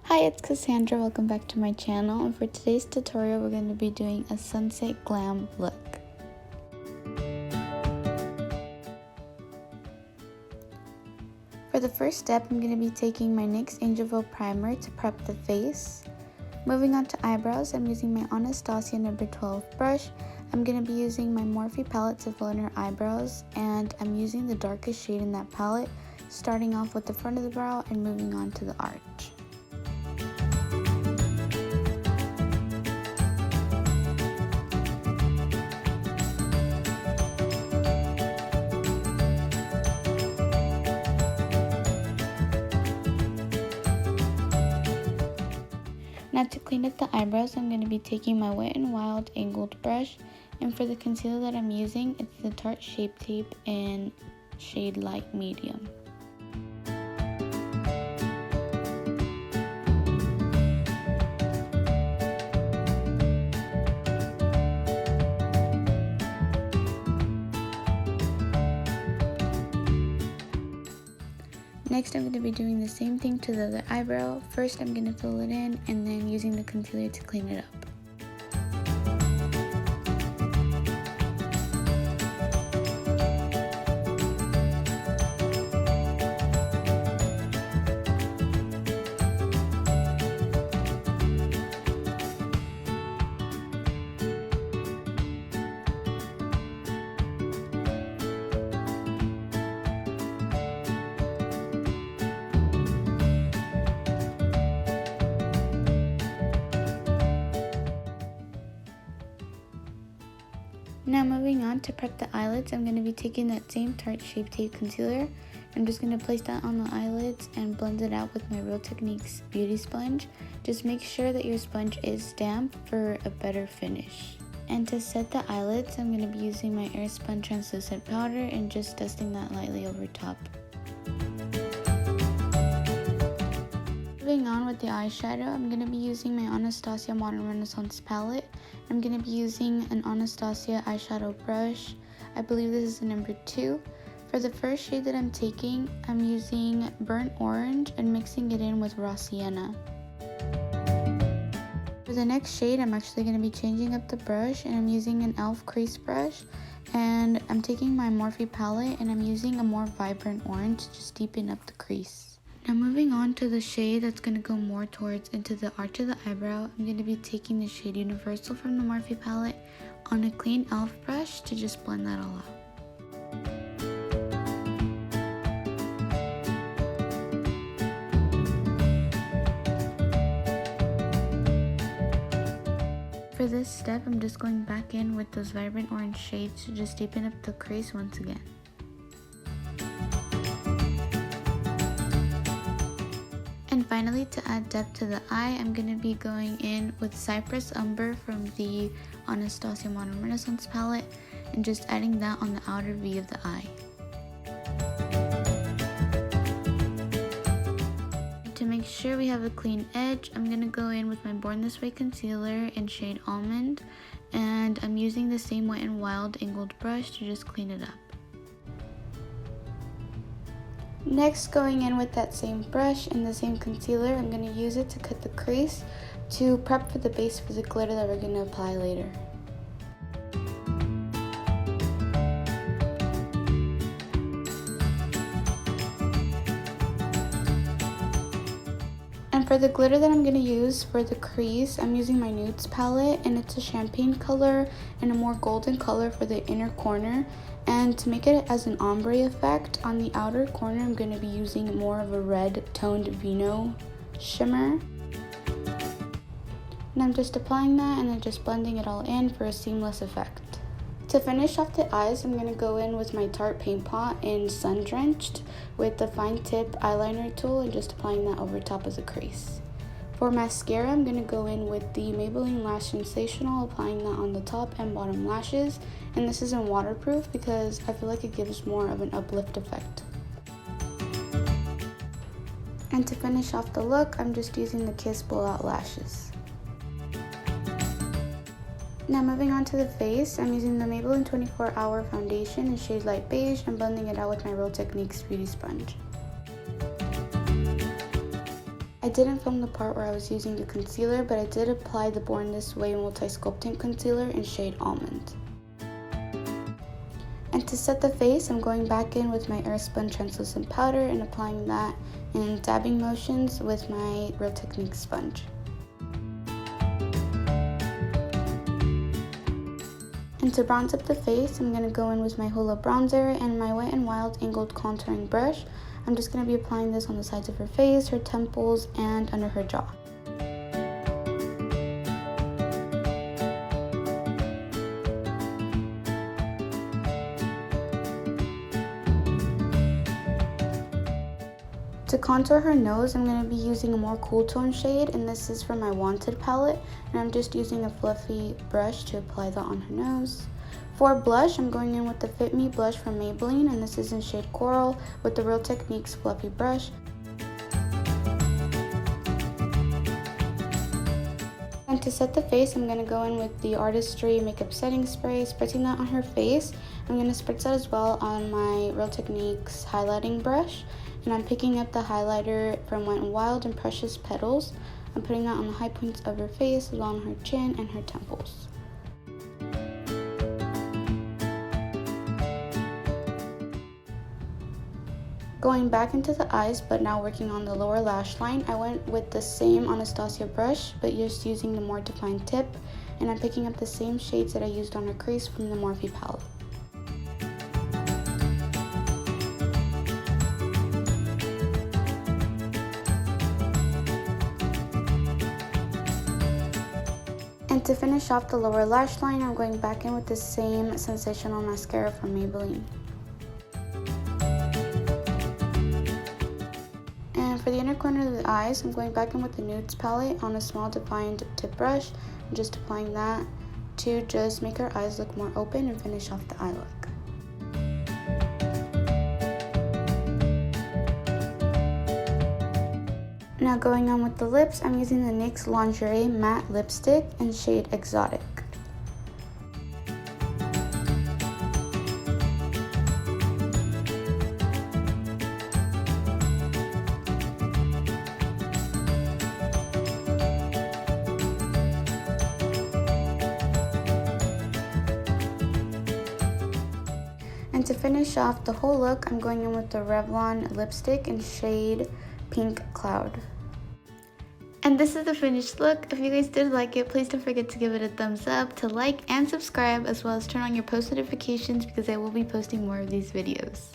Hi, it's Cassandra. Welcome back to my channel, and for today's tutorial we're going to be doing a sunset glam look. For the first step, I'm going to be taking my NYX Angel primer to prep the face. Moving on to eyebrows, I'm using my Anastasia number 12 brush. I'm going to be using my Morphe palette to fill in her eyebrows, and I'm using the darkest shade in that palette, starting off with the front of the brow and moving on to the arch. Now to clean up the eyebrows, I'm going to be taking my Wet n Wild angled brush, and for the concealer that I'm using, it's the Tarte Shape Tape in shade Light Medium. Next, I'm going to be doing the same thing to the other eyebrow. First, I'm going to fill it in and then using the concealer to clean it up. Now moving on to prep the eyelids, I'm going to be taking that same Tarte Shape Tape concealer. I'm just going to place that on the eyelids and blend it out with my Real Techniques beauty sponge. Just make sure that your sponge is damp for a better finish. And to set the eyelids, I'm going to be using my Airspun translucent powder and just dusting that lightly over top. Moving on with the eyeshadow, I'm going to be using my Anastasia Modern Renaissance palette. I'm going to be using an Anastasia eyeshadow brush. I believe this is the number 2. For the first shade that I'm taking, I'm using Burnt Orange and mixing it in with Raw Sienna. For the next shade, I'm actually going to be changing up the brush, and I'm using an e.l.f. crease brush. And I'm taking my Morphe palette and I'm using a more vibrant orange to just deepen up the crease. Now moving on to the shade that's going to go more towards into the arch of the eyebrow, I'm going to be taking the shade Universal from the Morphe palette on a clean e.l.f. brush to just blend that all out. For this step, I'm just going back in with those vibrant orange shades to just deepen up the crease once again. And finally, to add depth to the eye, I'm going to be going in with Cypress Umber from the Anastasia Modern Renaissance palette and just adding that on the outer V of the eye. To make sure we have a clean edge, I'm going to go in with my Born This Way concealer in shade Almond, and I'm using the same Wet n Wild angled brush to just clean it up. Next, going in with that same brush and the same concealer, I'm going to use it to cut the crease to prep for the base for the glitter that we're going to apply later. And for the glitter that I'm going to use for the crease, I'm using my Nudes palette, and it's a champagne color and a more golden color for the inner corner. And to make it as an ombre effect, on the outer corner I'm going to be using more of a red toned vino shimmer. And I'm just applying that and then just blending it all in for a seamless effect. To finish off the eyes, I'm going to go in with my Tarte Paint Pot in Sun Drenched with the fine tip eyeliner tool and just applying that over top of the crease. For mascara, I'm going to go in with the Maybelline Lash Sensational, applying that on the top and bottom lashes. And this isn't waterproof because I feel like it gives more of an uplift effect. And to finish off the look, I'm just using the Kiss Blowout Lashes. Now moving on to the face, I'm using the Maybelline 24 Hour Foundation in shade Light Beige and blending it out with my Real Techniques beauty sponge. I I didn't film the part where I was using the concealer, but I did apply the Born This Way Multi-Sculpting Concealer in shade Almond. And to set the face, I'm going back in with my Airspun Translucent Powder and applying that in dabbing motions with my Real Technique sponge. And to bronze up the face, I'm going to go in with my Hoola bronzer and my Wet n Wild angled contouring brush. I'm just going to be applying this on the sides of her face, her temples, and under her jaw. To contour her nose, I'm going to be using a more cool tone shade, and this is from my Wanted palette, and I'm just using a fluffy brush to apply that on her nose. For blush, I'm going in with the Fit Me blush from Maybelline, and this is in shade Coral with the Real Techniques fluffy brush. And to set the face, I'm going to go in with the Artistry Makeup Setting Spray, spritzing that on her face. I'm going to spritz that as well on my Real Techniques highlighting brush. And I'm picking up the highlighter from Wet n Wild and Precious Petals. I'm putting that on the high points of her face, as well on her chin and her temples. Going back into the eyes, but now working on the lower lash line, I went with the same Anastasia brush, but just using the more defined tip, and I'm picking up the same shades that I used on her crease from the Morphe palette. And to finish off the lower lash line, I'm going back in with the same Sensational mascara from Maybelline. And for the inner corner of the eyes, I'm going back in with the Nudes palette on a small defined tip brush, and just applying that to just make her eyes look more open and finish off the eye look. Now going on with the lips, I'm using the NYX Lingerie Matte Lipstick in shade Exotic. And to finish off the whole look, I'm going in with the Revlon lipstick in shade Pink Cloud. And this is the finished look. If you guys did like it, please don't forget to give it a thumbs up, to like and subscribe, as well as turn on your post notifications because I will be posting more of these videos.